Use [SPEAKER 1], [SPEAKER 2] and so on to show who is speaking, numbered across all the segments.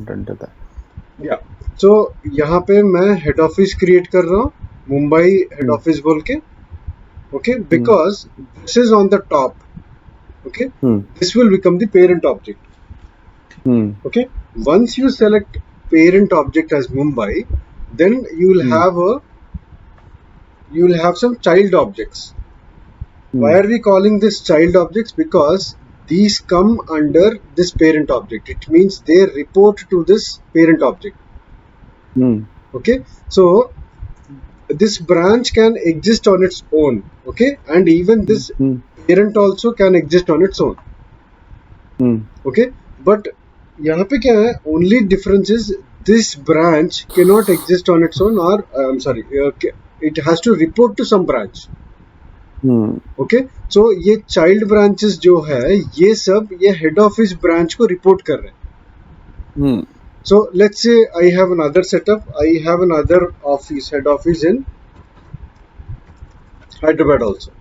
[SPEAKER 1] into that.
[SPEAKER 2] या सो यहाँ पे मैं हेड ऑफिस क्रिएट कर रहा हूँ, मुंबई हेड ऑफिस बोल के. Okay, because this is on the top. Okay, this will become the parent object. Okay, once you select parent object as Mumbai, then you will have some child objects. Why are we calling this child objects? Because these come under this parent object. It means they report to this parent object. Okay, so this branch can exist on its own. Okay, and even this parent also can exist on its own. Okay, but यहाँ पे क्या है, only difference is this branch cannot exist on its own, or I'm sorry, it has to report to some branch. Okay, so ये child branches जो है, ये सब ये head office branch को report कर रहे हैं. So let's say I have another setup. I have another office, head office in Hyderabad also.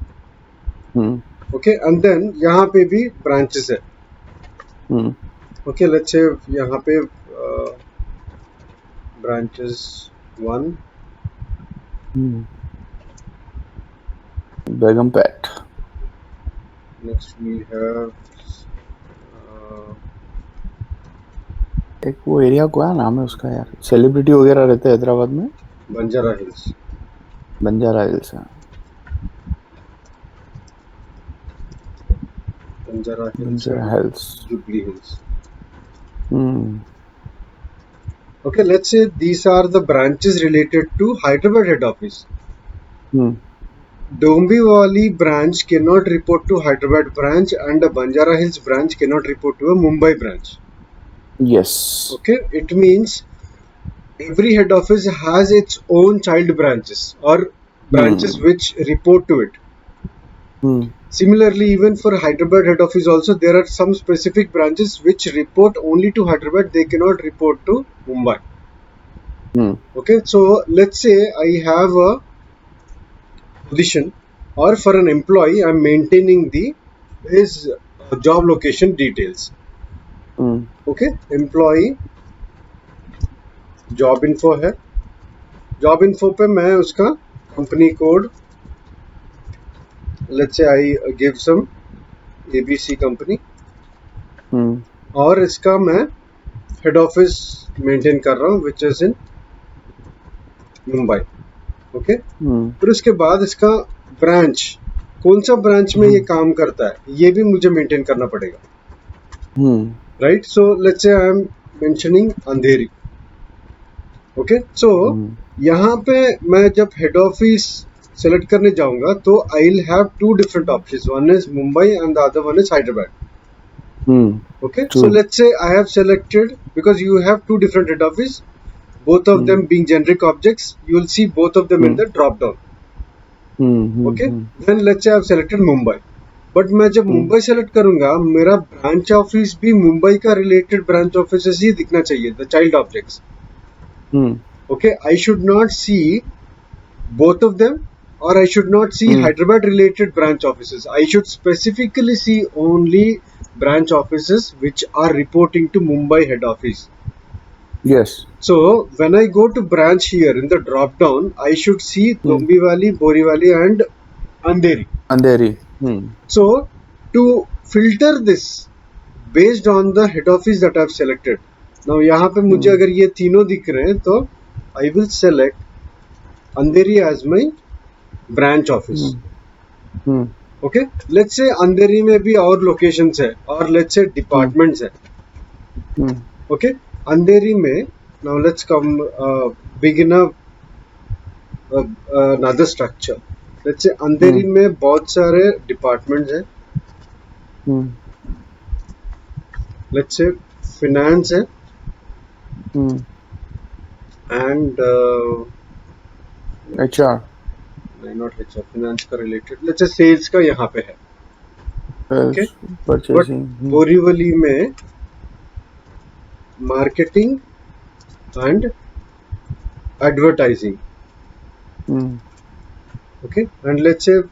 [SPEAKER 2] Okay, and then यहाँ पे भी branches है. Okay, let's say यहाँ पे branches 1.
[SPEAKER 1] Begumpet.
[SPEAKER 2] Next we have
[SPEAKER 1] एक वो एरिया क्या नाम है उसका यार, सेलिब्रिटी वगैरह रहते हैं हैदराबाद में.
[SPEAKER 2] Banjara hills.
[SPEAKER 1] Banjara hills.
[SPEAKER 2] Banjara hills, jubilee hills. Okay, let's say these are the branches related to Hyderabad head office. Dombivali branch cannot report to Hyderabad branch, and a Banjara Hills branch cannot report to a Mumbai branch.
[SPEAKER 1] Yes.
[SPEAKER 2] Okay, it means every head office has its own child branches or branches which report to it. Similarly, even for Hyderabad head office also, there are some specific branches which report only to Hyderabad. They cannot report to Mumbai. Okay, so let's say I have a position, or for an employee, I'm maintaining his job location details. Okay, employee job info है. Job info पे मैं उसका company code, let's say I give some ABC company, और इसका मैं head office maintain कर रहा हूँ which is in Mumbai. Okay, फिर उसके बाद इसका ब्रांच, कौन सा ब्रांच में ये काम करता है, ये भी मुझे मेंटेन करना पड़ेगा. Right, so let's say I am mentioning Andheri. Okay, so यहाँ पे मैं जब हेड ऑफिस सेलेक्ट करने जाऊंगा तो I will have two different options. One is Mumbai and the other one is Hyderabad. Okay, so let's say I have selected, because you have two different head office, both of them being generic objects, you will see both of them in the drop down. Okay, then let's say I have selected Mumbai, but मैं जब Mumbai select करूंगा, मेरा branch office भी मुंबई का related branch office ही दिखना चाहिए, the child objects. Okay, I should not see both of them, or I should not see Hyderabad related branch offices. I should specifically see only branch offices which are reporting to Mumbai head office.
[SPEAKER 1] Yes.
[SPEAKER 2] So when I go to branch here in the drop down, I should see Dombivali, Borivali and Andheri. So to filter this based on the head office that I have selected. Now यहाँ पे मुझे अगर ये तीनों दिख रहे हैं तो I will select Andheri as my branch office. Okay, let's say Andheri में भी और locations है, और let's say departments है. Okay, Andheri में, now let's come begin another structure. Let's say Andheri में बहुत सारे departments हैं. Let's say finance है, and
[SPEAKER 1] HR.
[SPEAKER 2] not HR, finance का related. Let's say sales का यहाँ पे है. Okay,
[SPEAKER 1] purchasing.
[SPEAKER 2] But Borivali में marketing and advertising. Okay, and let's say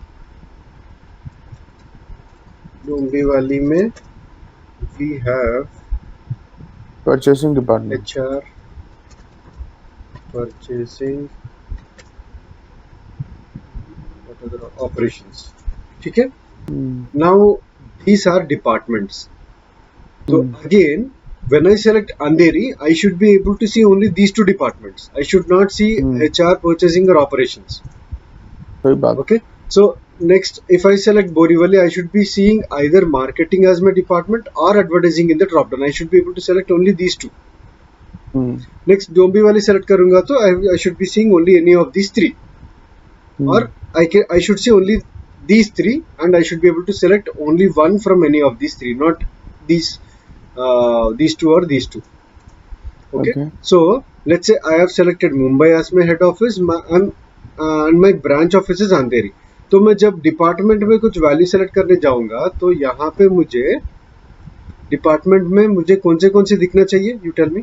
[SPEAKER 2] Dombivali में we have
[SPEAKER 1] Purchasing department.
[SPEAKER 2] HR, purchasing, what other operations. ठीक है? Now these are departments. So again, when I select Andheri, I should be able to see only these two departments. I should not see HR, purchasing or operations.
[SPEAKER 1] सही बात.
[SPEAKER 2] Okay. So next, if I select Borivali, I should be seeing either marketing as my department or advertising in the drop down. I should be able to select only these two. Next, Dombivali select करूँगा तो I should be seeing only any of these three. Or I should see only these three, and I should be able to select only one from any of these three, not these two or these two. Okay. So let's say I have selected Mumbai as my head office and my branch office is Andheri. तो मैं जब department में कुछ value select करने जाऊंगा तो यहाँ पे मुझे डिपार्टमेंट में मुझे कौन से दिखना चाहिए? You tell me,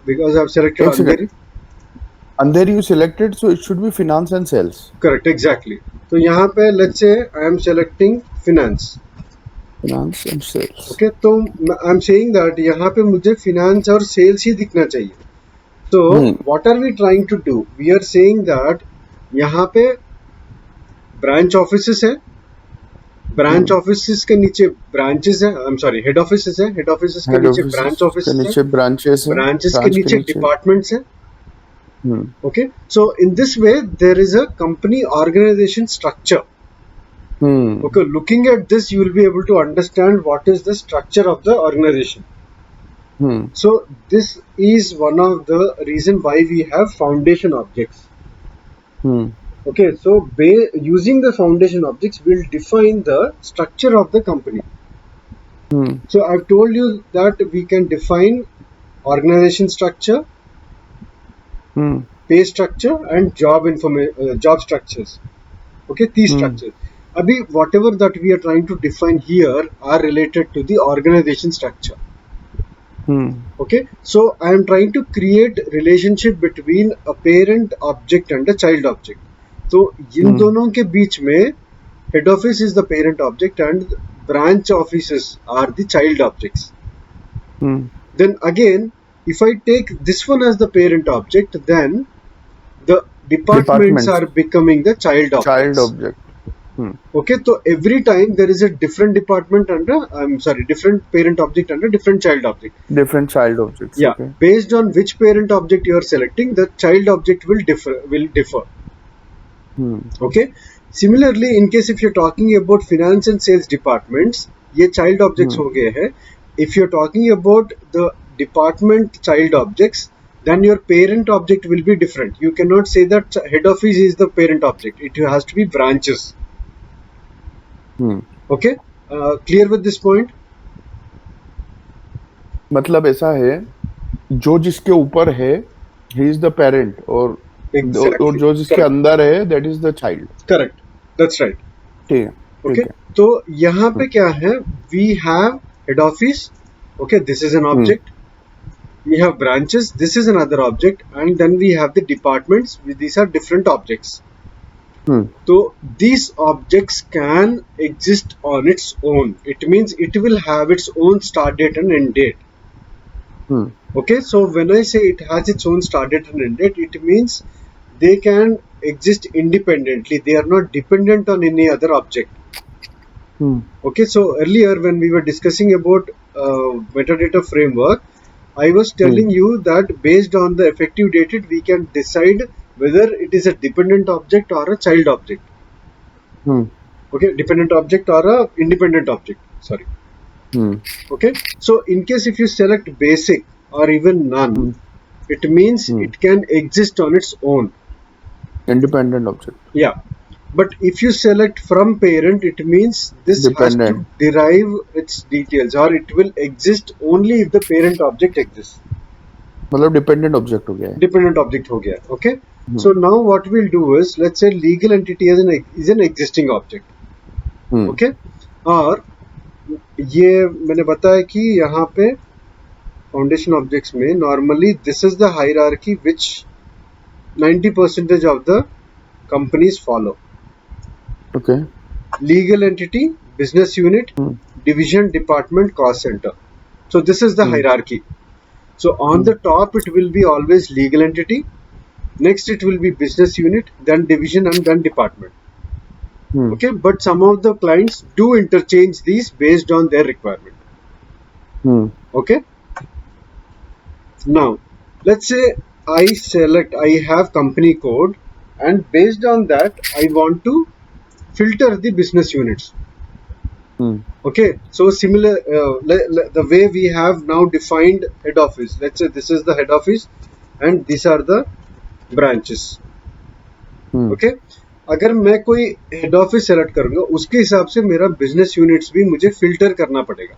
[SPEAKER 2] because I have selected Andheri.
[SPEAKER 1] Andheri you selected, so it should be finance and sales.
[SPEAKER 2] Correct, exactly. तो यहाँ पे let's say I am selecting finance.
[SPEAKER 1] Finance and sales.
[SPEAKER 2] Okay, तो I am saying that यहाँ पे मुझे finance और sales ही दिखना चाहिए. So what are we trying to do? We are saying that यहाँ पे branch offices है, branch offices के नीचे branches है, I'm sorry, head offices है, head offices के नीचे branch offices है,
[SPEAKER 1] branches है,
[SPEAKER 2] branches के नीचे departments है. Okay, so in this way there is a company organization structure. Okay, looking at this you will be able to understand what is the structure of the organization. So this is one of the reason why we have foundation objects. Okay, so using the foundation objects we'll define the structure of the company. So I've told you that we can define organization structure, pay structure and job structures. Okay, these structures. Abhi whatever that we are trying to define here are related to the organization structure. Okay, so I am trying to create relationship between a parent object and a child object. So इन दोनों के बीच में head office is the parent object and branch offices are the child objects. Then again, if I take this one as the parent object, then the departments are becoming the child objects. Okay, so every time there is a different department different parent object and a different child object.
[SPEAKER 1] Different child objects.
[SPEAKER 2] Yeah, okay. Based on which parent object you are selecting, the child object will differ. Okay. Similarly, in case if you're talking about finance and sales departments, ये child objects हो गए हैं. If you're talking about the department child objects, then your parent object will be different. You cannot say that head office is the parent object. It has to be branches. Okay, clear with this point?
[SPEAKER 1] मतलब ऐसा है, जो जिसके ऊपर है, he is the parent, और और जो जिसके अंदर है, that is the child.
[SPEAKER 2] Correct, that's right.
[SPEAKER 1] ठीक है.
[SPEAKER 2] Okay, तो यहाँ पे क्या है? We have head office. Okay, this is an object. We have branches. This is another object, and then we have the departments. These are different objects. So these objects can exist on its own. It means it will have its own start date and end date. Okay, so when I say it has its own start date and end date, it means they can exist independently. They are not dependent on any other object. Okay, so earlier when we were discussing about metadata framework, I was telling you that based on the effective date, we can decide whether it is a dependent object or a child object. Okay, dependent object or a independent object. Sorry. Okay, so in case if you select basic or even none, it means it can exist on its own.
[SPEAKER 1] Independent object.
[SPEAKER 2] Yeah, but if you select from parent, it means this dependent has to derive its details, or it will exist only if the parent object exists.
[SPEAKER 1] मतलब dependent object हो गया.
[SPEAKER 2] Dependent object हो गया. Okay. So now what we'll do is, let's say legal entity is an existing object. Okay. और ये मैंने बताया कि यहाँ पे foundation objects में normally this is the hierarchy which 90% of the companies follow. Okay. Legal entity, business unit, division, department, cost center. So this is the hierarchy. So on the top it will be always legal entity, next it will be business unit, then division, and then department. Okay, but some of the clients do interchange these based on their requirement. Okay, now let's say I have company code, and based on that I want to filter the business units. Okay, so similar the way we have now defined head office, let's say this is the head office and these are the branches. Okay, अगर मैं कोई head office select करूंगा उसके हिसाब से मेरा business units भी मुझे फिल्टर करना पड़ेगा.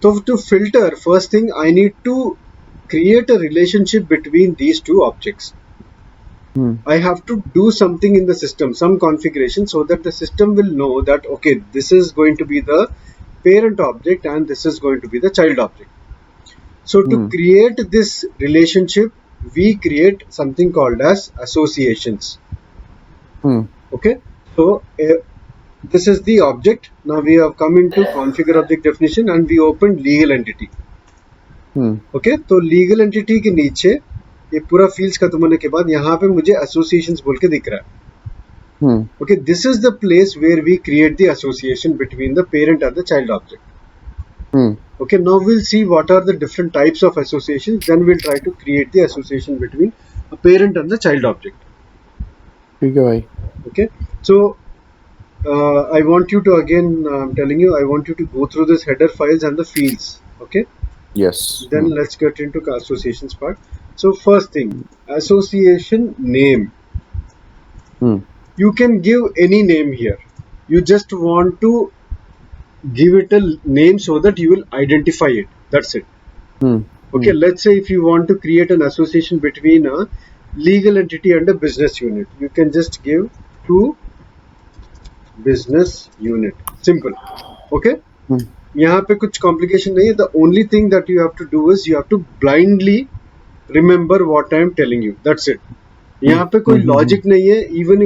[SPEAKER 2] तो to filter, first thing I need to create a relationship between these two objects. I have to do something in the system, some configuration, so that the system will know that okay, this is going to be the parent object and this is going to be the child object. So to create this relationship, we create something called as associations. Okay, so this is the object. Now we have come into configure object definition and we opened legal entity. Okay, तो legal entity के नीचे ये पूरा fields खत्म होने के बाद यहाँ पे मुझे एसोसिएशंस बोल के दिख रहा है. Okay, this is the place where we create the association between the parent and the child object. Okay, now will see what are the different types of associations, then will try to create the association between a parent and the child object.
[SPEAKER 1] ठीक है भाई.
[SPEAKER 2] Okay, so I want you to again, I'm telling you, I want you to go through this header files and the fields. Okay.
[SPEAKER 1] Yes.
[SPEAKER 2] Then let's get into associations part. So first thing, association name. You can give any name here. You just want to give it a name so that you will identify it. That's it. Okay, let's say if you want to create an association between a legal entity and a business unit, you can just give to business unit. Simple. Okay. यहाँ पे कुछ complication नहीं है. The only thing that you have to do is you have to blindly remember what I am telling you. That's it. यहाँ पे कोई logic नहीं है. Even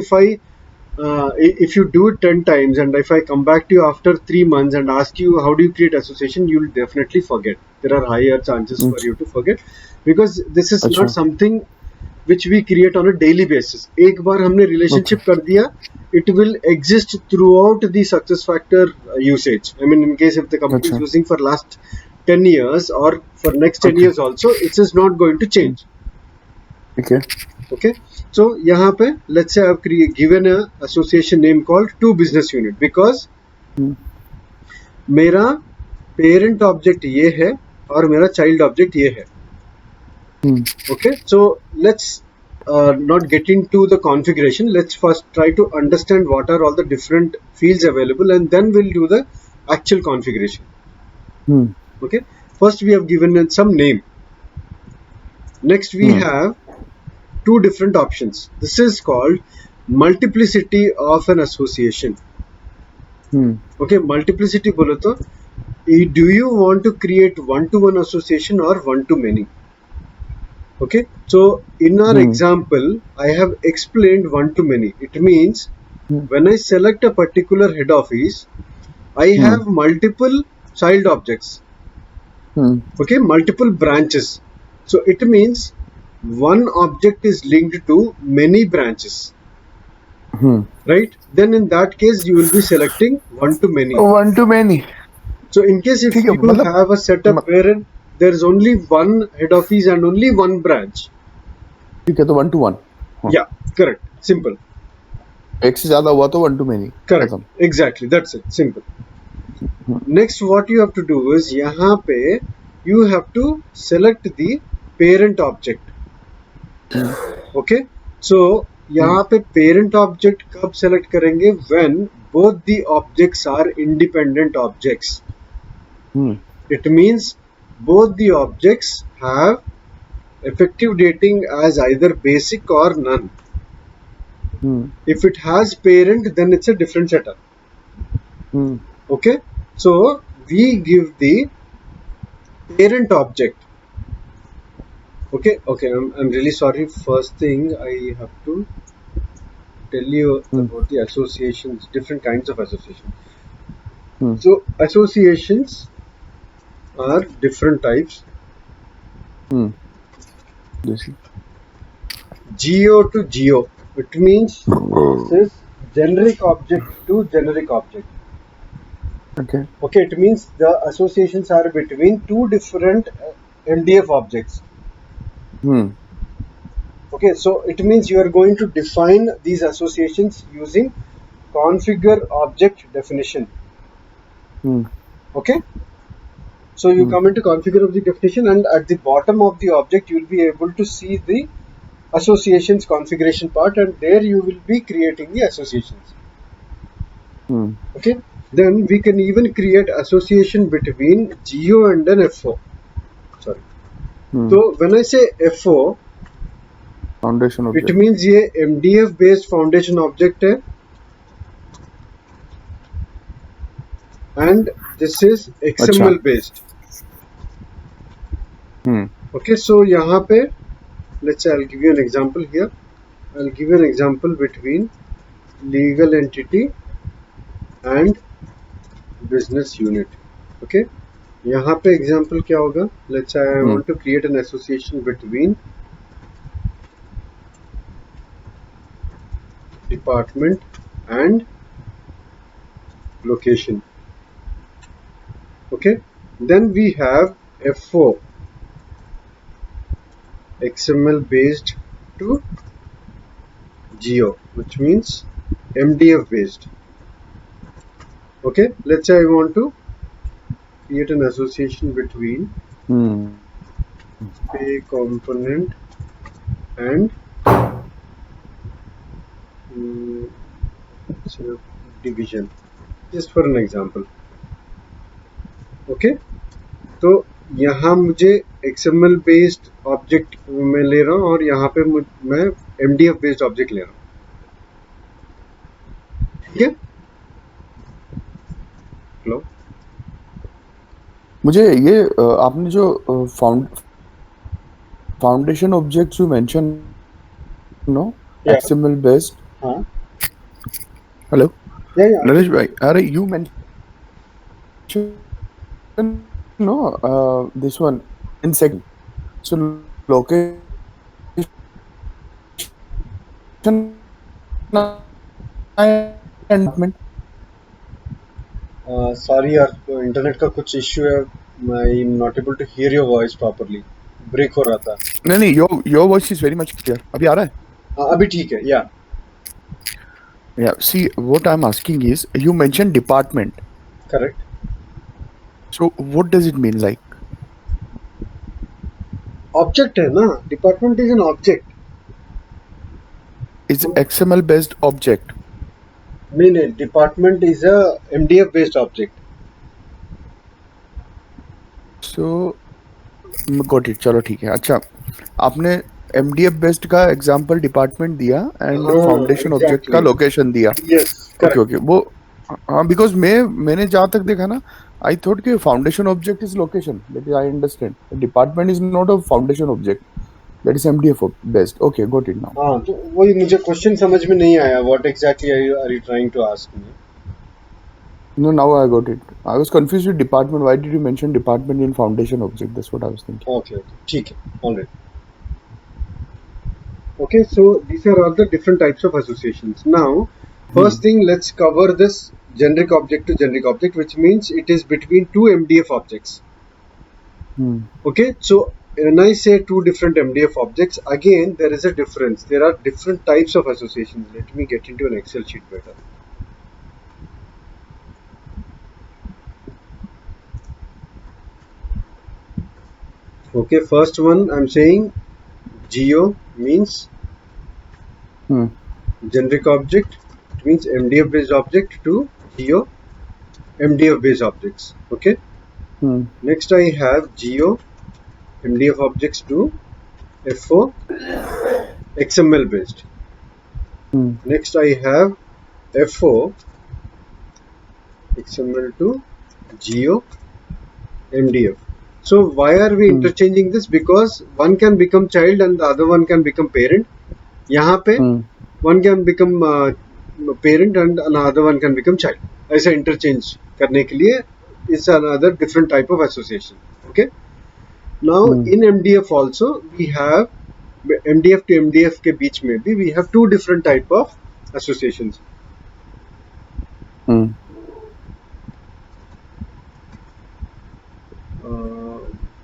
[SPEAKER 2] if you do it 10 times and if I come back to you after 3 months and ask you how do you create association, you will definitely forget. There are higher chances for you to forget because this is not something which we create on a daily basis. एक बार हमने relationship कर दिया, it will exist throughout the success factor usage. I mean, in case if the company is using for last 10 years or for next 10 years also, it is not going to change. Okay. So यहाँ पे let's say I've given a association name called two business unit because मेरा parent object ये है और मेरा child object ये है. Okay, so let's not get into the configuration. Let's first try to understand what are all the different fields available and then we'll do the actual configuration. Okay, first we have given it some name. Next we have two different options. This is called multiplicity of an association. Okay, multiplicity बोलो तो do you want to create one-to-one association or one-to-many? Okay, so in our example, I have explained one-to-many. It means when I select a particular head office, I have multiple child objects. Okay, multiple branches. So it means one object is linked to many branches. Right? Then in that case, you will be selecting one-to-many.
[SPEAKER 1] One-to-many.
[SPEAKER 2] So in case if you have a setup wherein there is only one head office and only one branch.
[SPEAKER 1] ठीक है, तो one to one.
[SPEAKER 2] Yeah, correct. Simple.
[SPEAKER 1] एक से ज़्यादा हुआ तो one to many.
[SPEAKER 2] Correct. Exactly. That's it. Simple. Next, what you have to do is यहाँ पे you have to select the parent object. Okay. So यहाँ पे parent object कब select करेंगे? When both the objects are independent objects. It means both the objects have effective dating as either basic or none. If it has parent, then it's a different setup. Okay, so we give the parent object. Okay, I'm really sorry. First thing I have to tell you about the associations, different kinds of associations. So associations are different types.
[SPEAKER 1] Yes.
[SPEAKER 2] Geo to geo. It means this is generic object to generic object.
[SPEAKER 1] Okay.
[SPEAKER 2] Okay, it means the associations are between two different MDF objects. Okay, so it means you are going to define these associations using configure object definition. Okay, so you come into configure object definition, and at the bottom of the object you will be able to see the associations configuration part, and there you will be creating the associations. Okay, then we can even create association between geo and an FO. Sorry. So when I say FO,
[SPEAKER 1] Foundation
[SPEAKER 2] it
[SPEAKER 1] object.
[SPEAKER 2] means ये MDF based foundation object है, and this is
[SPEAKER 1] अच्छा.
[SPEAKER 2] XML based.
[SPEAKER 1] Hmm.
[SPEAKER 2] Okay, so यहाँ पे let's say I'll give you an example here. I'll give you an example between legal entity and business unit. Okay, यहाँ पे example क्या होगा? Let's say I want to create an association between department and location. Okay, then we have FO, XML based to geo, which means MDF based. Okay, let's say I want to create an association between pay component and division, just for an example. Okay, तो यहाँ मुझे XML based object मैं ले रहा हूँ और यहाँ पे मैं MDF बेस्ड ऑब्जेक्ट ले रहा हूँ. ठीक है. हेलो,
[SPEAKER 1] मुझे ये आपने जो foundation objects you mention no XML based.
[SPEAKER 2] हाँ,
[SPEAKER 1] हेलो
[SPEAKER 2] या
[SPEAKER 1] नरेश भाई, अरे you mention no this one in second. So location and
[SPEAKER 2] sorry यार, इंटरनेट का कुछ इश्यू है. I am not able to hear your voice properly. Break हो रहा था.
[SPEAKER 1] नहीं, your voice is very much clear. अभी आ रहा है?
[SPEAKER 2] हाँ, अभी ठीक है. या
[SPEAKER 1] Yeah, see, what I'm asking is, you mentioned department.
[SPEAKER 2] Correct.
[SPEAKER 1] So, what does it mean? Like,
[SPEAKER 2] object है ना, department is an object.
[SPEAKER 1] it's XML based object.
[SPEAKER 2] नहीं, department is a MDF based object.
[SPEAKER 1] So, got it. चलो ठीक है. अच्छा, आपने MDF based का example department दिया एंड फाउंडेशन ऑब्जेक्ट का लोकेशन दिया.
[SPEAKER 2] यस,
[SPEAKER 1] ओके वो हाँ, बिकॉज मैंने जहाँ तक देखा ना, आई थॉट कि foundation object is location. That is I understand. Department is not a foundation object. That is MDF based. Okay, got it now.
[SPEAKER 2] हाँ, तो वही मुझे क्वेश्चन समझ में नहीं आया. What exactly are you trying to ask me?
[SPEAKER 1] No, now I got it. I was confused with department. Why did you mention department in foundation object? That's what I was thinking.
[SPEAKER 2] Okay, ठीक है, all right. Okay, so these are all the different types of associations. Now, first thing, let's cover this generic object to generic object, which means it is between two MDF objects. Okay, so when I say two different MDF objects, again there is a difference. There are different types of associations. Let me get into an Excel sheet better. Okay, first one I'm saying geo means generic object. It means MDF based object to geo MDF based objects. Okay. Next I have geo MDF objects to FO XML based. Next I have FO XML to geo MDF. So why are we interchanging this? Because one can become child and the other one can become parent. यहाँ पे one can become parent and another one can become child. ऐसा interchange करने के लिए is another different type of association. Okay. Now in MDF also we have MDF to MDF के बीच में भी we have two different type of associations.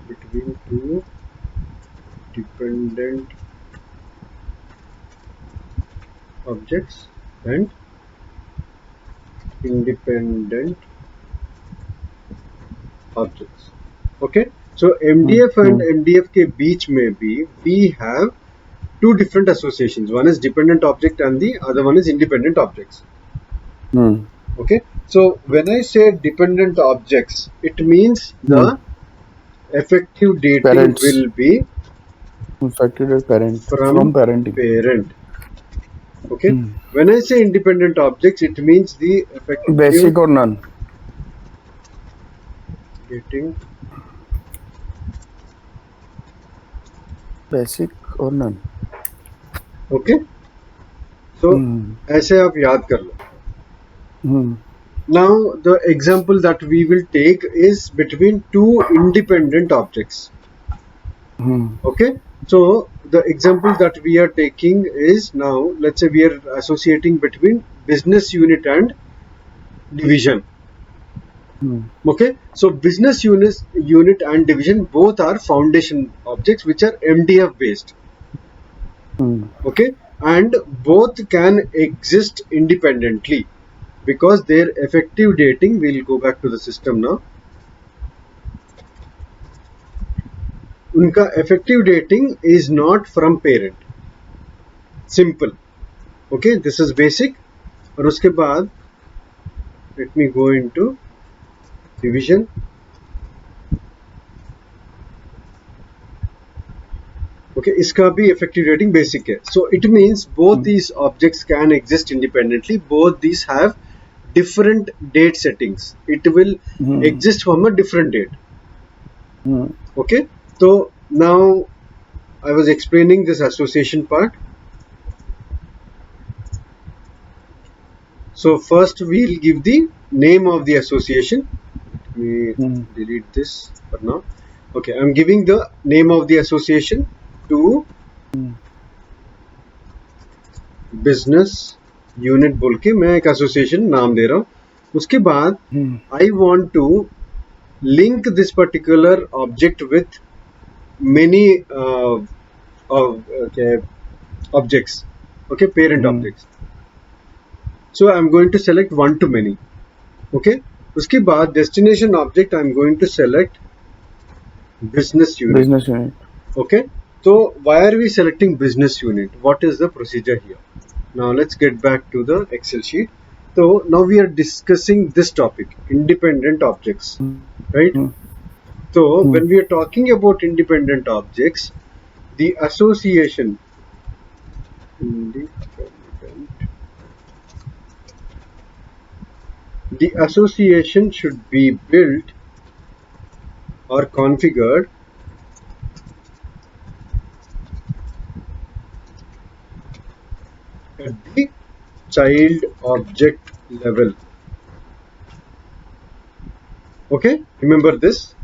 [SPEAKER 2] Between two dependent objects and independent objects. Okay, so MDF and MDF के बीच में भी we have two different associations. One is dependent object and the other one is independent objects. Okay, so when I say dependent objects, it means the effective dating
[SPEAKER 1] Parents.
[SPEAKER 2] will be
[SPEAKER 1] Effective parent
[SPEAKER 2] from
[SPEAKER 1] parenting.
[SPEAKER 2] parent. Okay, when I say independent objects, it means the effective
[SPEAKER 1] Basic or none.
[SPEAKER 2] dating
[SPEAKER 1] Basic or none.
[SPEAKER 2] Okay, so ऐसे आप याद कर लो. Now the example that we will take is between two independent objects. Okay, so the example that we are taking is, now let's say we are associating between business unit and division. Okay, so business unit and division both are foundation objects which are MDF based. Okay, and both can exist independently because their effective dating, we'll go back to the system now. उनका effective dating is not from parent. Simple. Okay, this is basic. और उसके बाद let me go into division. Okay, इसका भी effective dating basic है. So it means both these objects can exist independently. Both these have different date settings. It will exist from a different date. Okay, so now I was explaining this association part. So first we'll give the name of the association. Let me delete this for now. Okay, I'm giving the name of the association to business unit बोल के मैं एक association नाम दे रहा हूँ. उसके बाद I want to link this particular object with many objects. Okay, parent objects. So I'm going to select one to many. Okay, उसके बाद destination object I'm going to select business unit. Okay, so why are we selecting business unit? What is the procedure here? Now let's get back to the Excel sheet. So now we are discussing this topic, independent objects, right? So when we are talking about independent objects, the association should be built or configured at the child object level. Okay, remember this.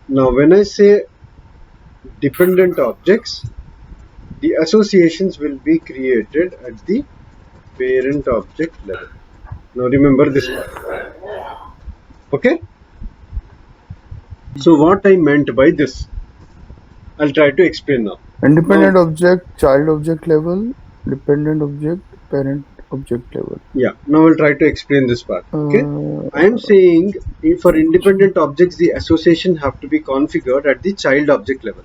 [SPEAKER 2] Now when I say dependent objects, the associations will be created at the parent object level. Now remember this part. Okay, so what I meant by this, I'll try to explain now.
[SPEAKER 1] Independent object, child object level, dependent object, parent object level.
[SPEAKER 2] Yeah, now I'll try to explain this part. Okay, I am saying for independent objects the association have to be configured at the child object level.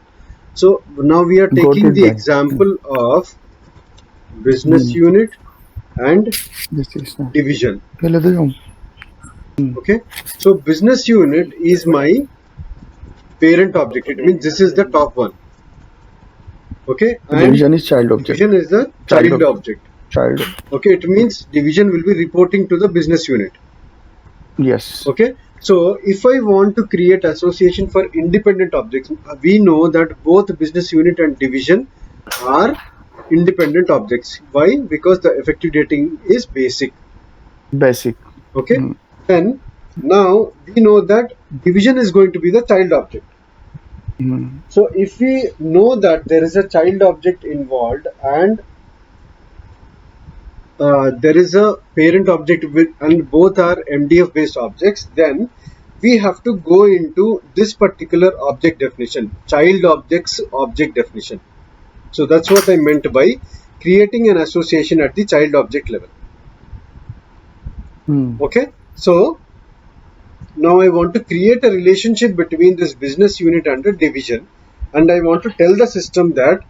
[SPEAKER 2] So now we are taking the example of business unit and division. Okay, so business unit is my parent object. It means this is the top one. Okay, and
[SPEAKER 1] division is child object.
[SPEAKER 2] Division is the child object.
[SPEAKER 1] Child.
[SPEAKER 2] Okay, it means division will be reporting to the business unit.
[SPEAKER 1] Yes.
[SPEAKER 2] Okay, so if I want to create association for independent objects, we know that both business unit and division are independent objects. Why? Because the effective dating is basic.
[SPEAKER 1] Basic.
[SPEAKER 2] Okay, then Now we know that division is going to be the child object. So if we know that there is a child object involved and there is a parent object with, and both are MDF based objects, then we have to go into this particular object definition, child objects object definition. So that's what I meant by creating an association at the child object level. Okay, so now I want to create a relationship between this business unit and the division, and I want to tell the system that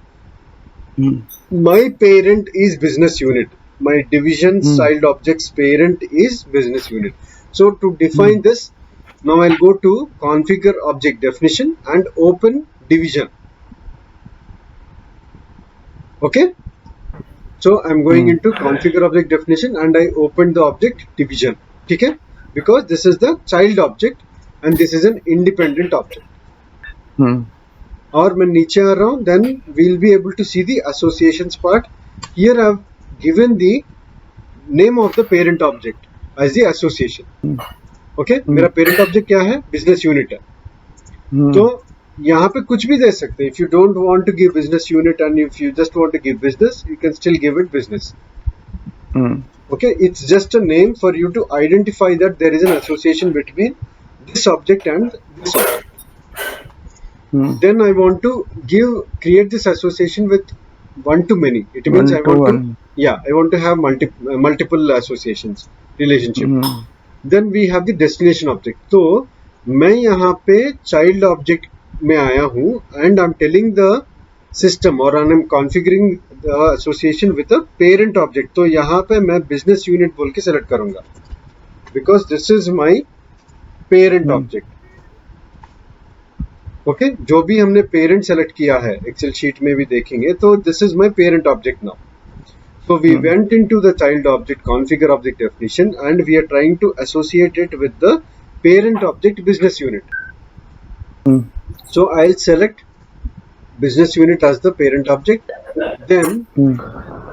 [SPEAKER 2] my parent is business unit, my division's child object's parent is business unit. So to define this, now I'll go to configure object definition and open division. Okay, so I'm going into configure object definition and I opened the object division. Okay, because this is the child object and this is an independent object. और मैं नीचे आ रहा हूँ, then we'll be able to see the associations part. Here I've given the name of the parent object as the association. Okay, मेरा parent object क्या है? Business unit है. तो यहाँ पे कुछ भी दे सकते हैं. If you don't want to give business unit and if you just want to give business, you can still give it business. Okay, it's just a name for you to identify that there is an association between this object and this object. Then I want to create this association with one to many. It means I want to have multiple associations relationship. Then we have the destination object. तो मैं यहाँ पे child object में आया हूँ and I'm telling the system or I'm configuring the association with a parent object. तो यहाँ पे मैं business unit बोल के select करूँगा because this is my parent object. Okay जो भी हमने पेरेंट सेलेक्ट किया है एक्सेल शीट में भी देखेंगे तो this is my parent object now. So we went into the child object configure object definition and we are trying to associate it with the parent object business unit. So I'll select business unit as the parent object. Then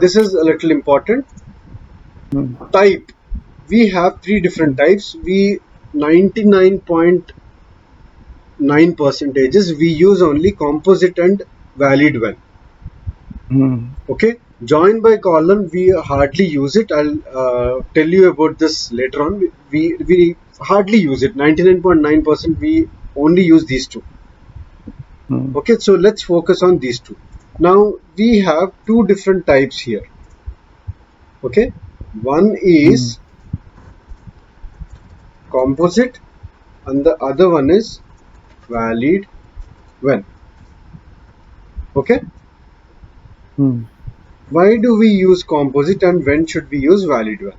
[SPEAKER 2] this is a little important. Type. We have three different types. We 99.9% we use only composite and valid when. Okay, join by column we hardly use it. I'll tell you about this later on. We hardly use it. 99.9% we only use these two. Okay, so let's focus on these two. Now we have two different types here. Okay, one is composite and the other one is valid when. Okay, why do we use composite and when should we use valid when?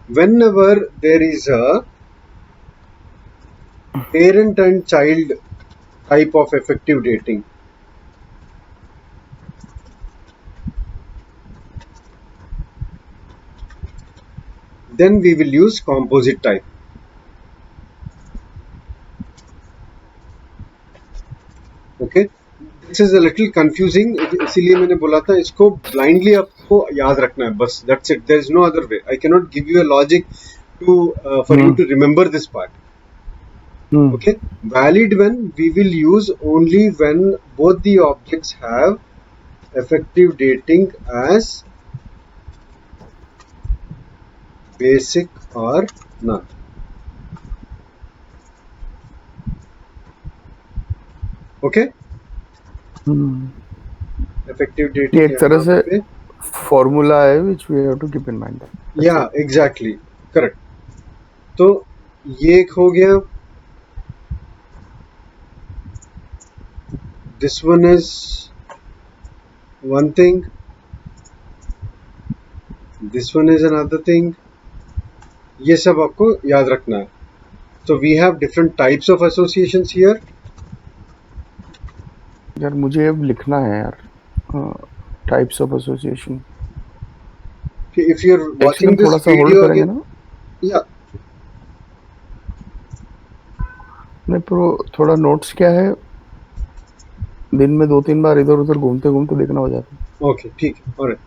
[SPEAKER 2] Whenever there is a parent and child type of effective dating, then we will use composite type. Okay, this is a little confusing, इसलिए मैंने बोला था इसको blindly आपको याद रखना है बस. That's it. There is no other way. I cannot give you a logic to for you to remember this part. Okay, valid when we will use only when both the objects have effective dating as basic or none. Okay, effective dating
[SPEAKER 1] एक तरह से formula है which we have to keep in mind.
[SPEAKER 2] Yeah, exactly, correct. तो ये एक हो गया. This one is one thing. This one is another thing. ये सब आपको याद रखना है. So we have different types of associations here.
[SPEAKER 1] यार मुझे अब लिखना है यार types of association.
[SPEAKER 2] If you're watching this video again, yeah.
[SPEAKER 1] नहीं प्रो थोड़ा नोट्स क्या है दिन में 2-3 बार इधर उधर घूमते घूमते देखना हो जाता है.
[SPEAKER 2] ओके ठीक है. ऑलराइट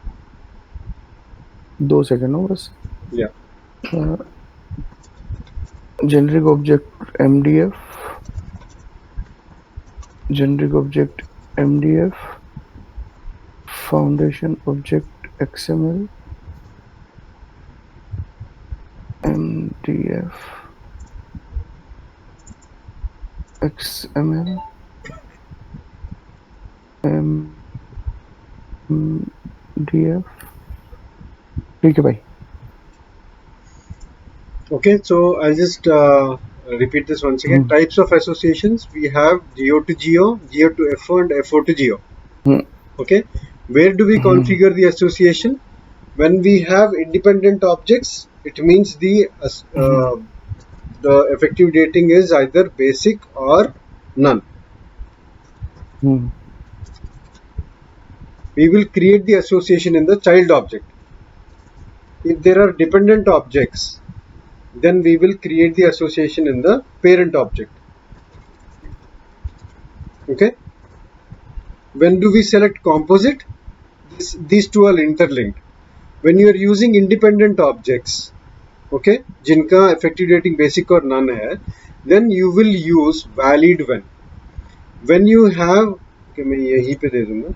[SPEAKER 1] 2 सेकंड हो बस.
[SPEAKER 2] या
[SPEAKER 1] generic object MDF, generic object MDF, foundation object XML, MDF, XML, MDF. ठीक है भाई.
[SPEAKER 2] Okay, so I'll just repeat this once again. Types of associations: we have Geo to Geo, Geo to FO, and FO to Geo. Okay, where do we configure the association? When we have independent objects, it means the effective dating is either basic or none. We will create the association in the child object. If there are dependent objects, then we will create the association in the parent object. Okay. When do we select composite? These two are interlinked. When you are using independent objects, okay, जिनका effective dating basic or none है, then you will use valid when. When you have, okay, मैं यहीं पे दे दूँगा.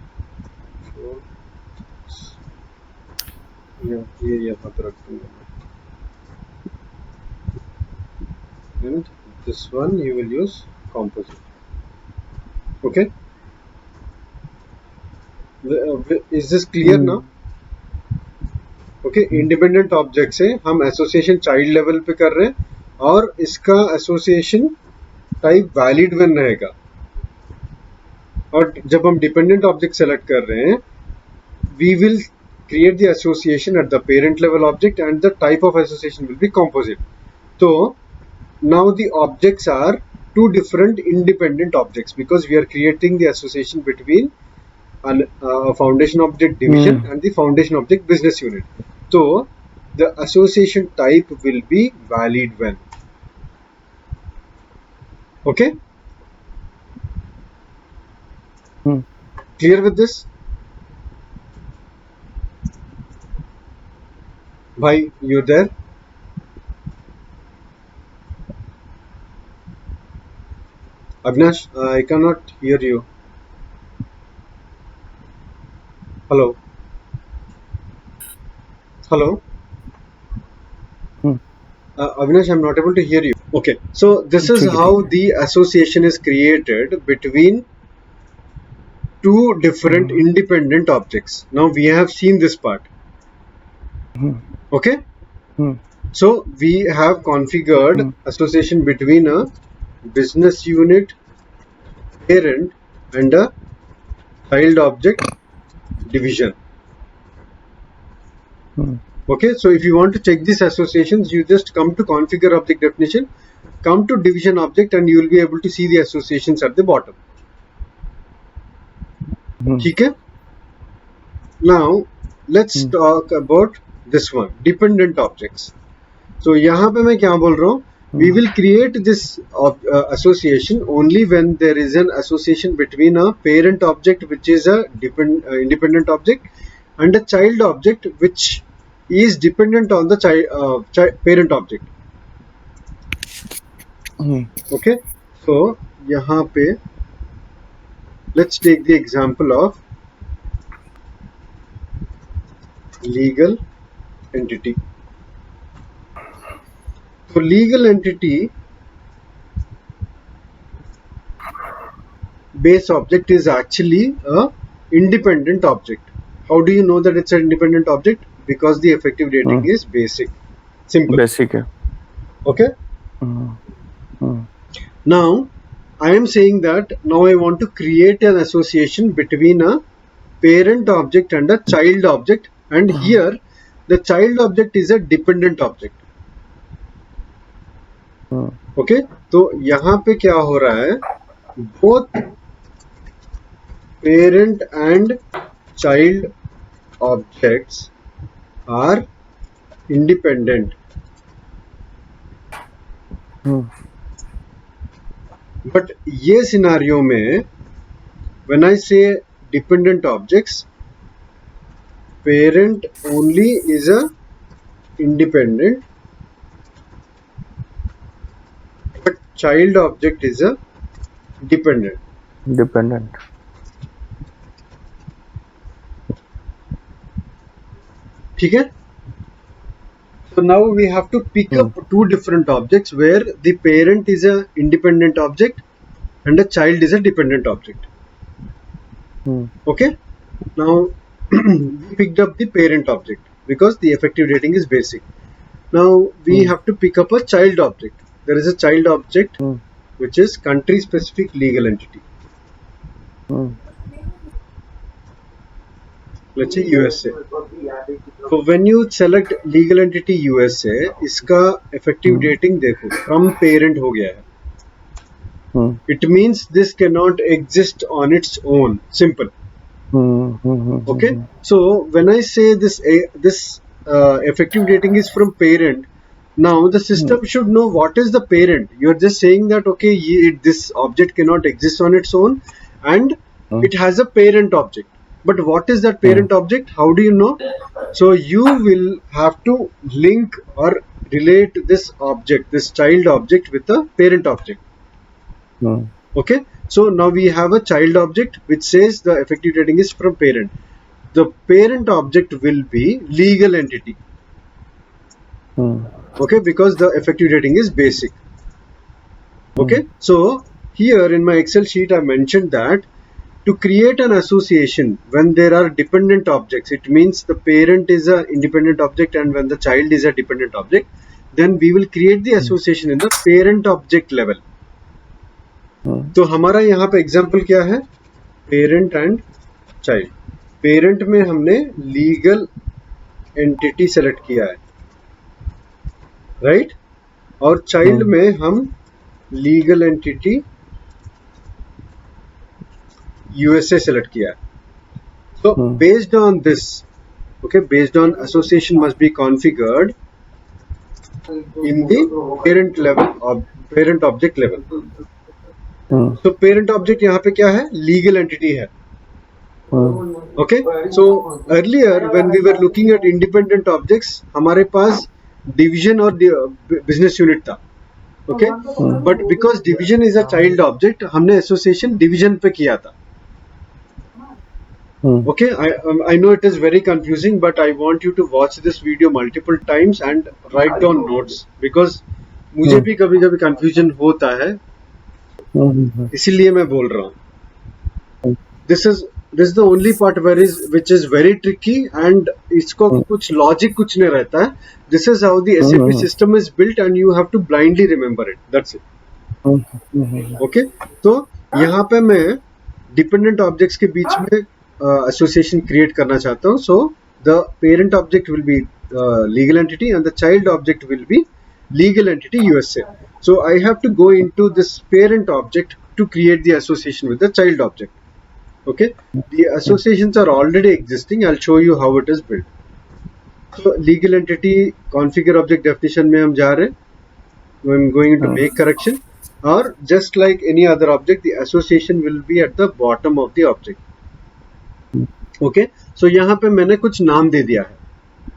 [SPEAKER 2] ये यहाँ पे रख दूँगा. And this one you will use composite. Okay. Is this clear now? Okay, independent object से हम एसोसिएशन चाइल्ड लेवल पे कर रहे हैं और इसका एसोसिएशन टाइप वैलिड व्हेन रहेगा. और जब हम डिपेंडेंट ऑब्जेक्ट सेलेक्ट कर रहे हैं, we will create the association at the parent level object and the type of association will be composite. So now the objects are two different independent objects because we are creating the association between a foundation object division and the foundation object business unit. So the association type will be valid when. Okay? Clear with this? Bhai, you there? Avinash, I cannot hear you. Hello? Hello? Avinash, I'm not able to hear you. Okay, so this is how the association is created between two different independent objects. Now we have seen this part. Okay? So we have configured association between a business unit, parent, and a child object division. Okay, so if you want to check these associations, you just come to configure object definition, come to division object, and you will be able to see the associations at the bottom. Okay? Now let's talk about this one, dependent objects. So यहाँ पे मैं क्या बोल रहा हूँ? We will create this association only when there is an association between a parent object, which is a independent object, and a child object, which is dependent on the parent object. Okay, so यहाँ पे let's take the example of legal entity. So legal entity base object is actually a independent object. How do you know that it's an independent object? Because the effective dating is basic. Simple.
[SPEAKER 1] Basic है.
[SPEAKER 2] Okay. Now I am saying that now I want to create an association between a parent object and a child object, and here the child object is a dependent object. Okay, तो यहाँ पे क्या हो रहा है? Both parent and child objects are independent. But ये scenario में, when I say dependent objects, parent only is a independent child object is a dependent.
[SPEAKER 1] Dependent.
[SPEAKER 2] ठीक है? So now we have to pick up two different objects where the parent is a independent object and a child is a dependent object. Okay? Now we picked up the parent object because the effective dating is basic. Now we have to pick up a child object. There is a child object which is country specific legal entity. Let's say USA. So when you select legal entity USA, इसका effective dating देखो from parent हो गया है. It means this cannot exist on its own. Simple. Okay. So when I say this effective dating is from parent, now the system should know what is the parent. You're just saying that okay, this object cannot exist on its own, and it has a parent object. But what is that parent object? How do you know? So you will have to link or relate this object, this child object, with the parent object. Okay. So now we have a child object which says the effective dating is from parent. The parent object will be legal entity. Okay, because the effective dating is basic. Okay. So here in my Excel sheet I mentioned that to create an association when there are dependent objects, it means the parent is an independent object and when the child is a dependent object, then we will create the association in the parent object level. तो हमारा यहाँ पे example क्या है? Parent and child. Parent में हमने legal entity select किया है, राइट? और चाइल्ड में हम लीगल एंटिटी यूएसए सेलेक्ट किया है. So based on this, okay, based on association must be configured in the parent level of parent object level. So parent object यहाँ पे क्या है? Legal entity है. Okay, so earlier when we were looking at independent objects, हमारे पास division और business unit था. Okay, but because division is a child object, हमने association division पे किया था. Okay, I know it is very confusing, but I want you to watch this video multiple times and write down notes because मुझे भी कभी-कभी confusion होता है, इसीलिए मैं बोल रहा हूँ. This is the only part which is very tricky and इसको कुछ logic कुछ नहीं रहता है. This is how the SAP system is built and you have to blindly remember it. That's it. Okay, तो यहाँ पे मैं dependent objects के बीच में association create करना चाहता हूँ. So the parent object will be legal entity and the child object will be legal entity USA. So I have to go into this parent object to create the association with the child object. Okay, the associations are already existing. I'll show you how it is built. So legal entity configure object definition में हम जा रहे हैं. I'm going to make correction, or just like any other object, the association will be at the bottom of the object. Okay, so यहाँ पे मैंने कुछ नाम दे दिया है.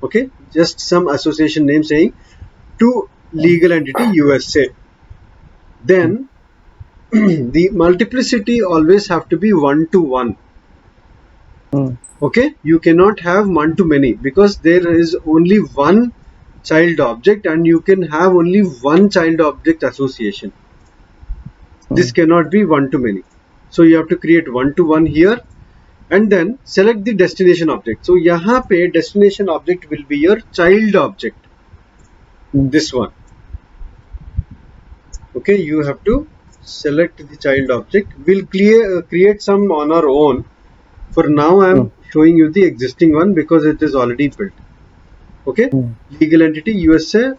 [SPEAKER 2] Okay, just some association name saying to legal entity USA. Then the multiplicity always have to be 1 to 1. Okay, you cannot have 1 to many because there is only one child object and you can have only one child object association. This cannot be 1 to many. So you have to create 1 to 1 here and then select the destination object. So यहाँ पे destination object will be your child object. This one. Okay, you have to select the child object. We'll create some on our own. For now I am showing you the existing one because it is already built. Okay, legal entity USA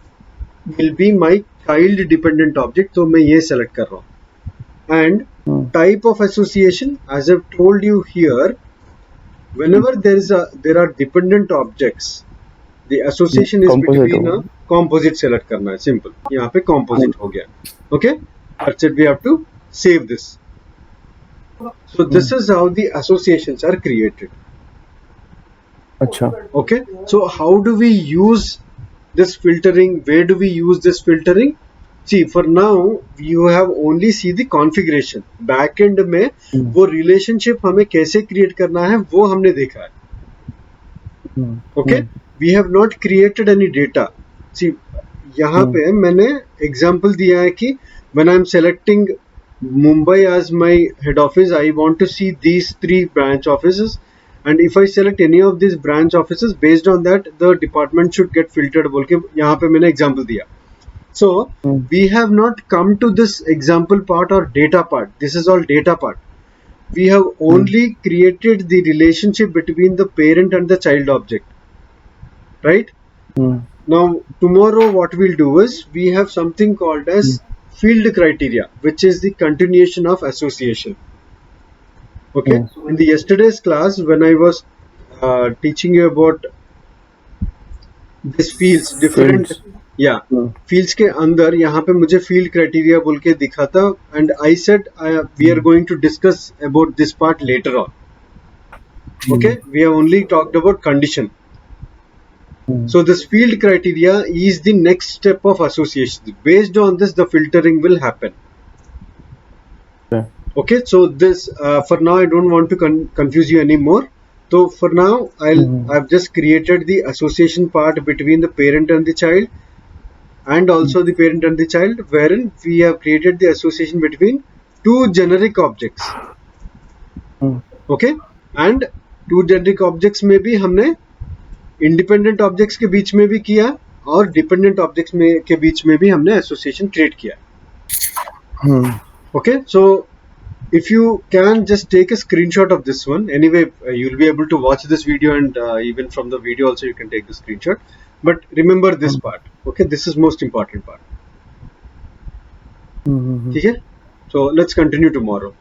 [SPEAKER 2] will be my child dependent object. तो मैं ये select कर रहा हूँ. And type of association, as I've told you here, whenever there are dependent objects, the association is between a composite select करना है. Simple. यहाँ पे composite हो गया. Okay, that's it. We have to save this. So this is how the associations are created.
[SPEAKER 1] अच्छा.
[SPEAKER 2] Okay, so how do we use this filtering? Where do we use this filtering? See, for now you have only see the configuration. Backend में वो relationship हमें कैसे create करना है वो हमने देखा है. Okay, we have not created any data. See, यहाँ पे मैंने example दिया है कि when I am selecting Mumbai as my head office, I want to see these 3 branch offices, and if I select any of these branch offices, based on that the department should get filtered बोल के यहाँ पे मैंने example दिया. So we have not come to this example part or data part. This is all data part. We have only created the relationship between the parent and the child object. Right? Now tomorrow what we'll do is we have something called as field criteria, which is the continuation of association. Okay, in the yesterday's class when I was teaching you about this fields different fields के अंदर यहाँ पे मुझे field criteria बोल के दिखा था, and I said we are going to discuss about this part later on. Okay, we have only talked about condition. So this field criteria is the next step of association. Based on this, the filtering will happen. Okay, so this for now I don't want to confuse you anymore. So for now I've just created the association part between the parent and the child, and also the parent and the child, wherein we have created the association between 2 generic objects. Okay, and 2 generic objects में भी हमने independent objects के बीच में भी किया और dependent objects में के बीच में भी हमने एसोसिएशन क्रिएट किया. Okay, so if you can just take a screenshot of this one. Anyway, you'll be able to watch this video, and even from the video also you can take the screenshot, but remember this part. Okay, this is most important part. Okay, so let's continue tomorrow.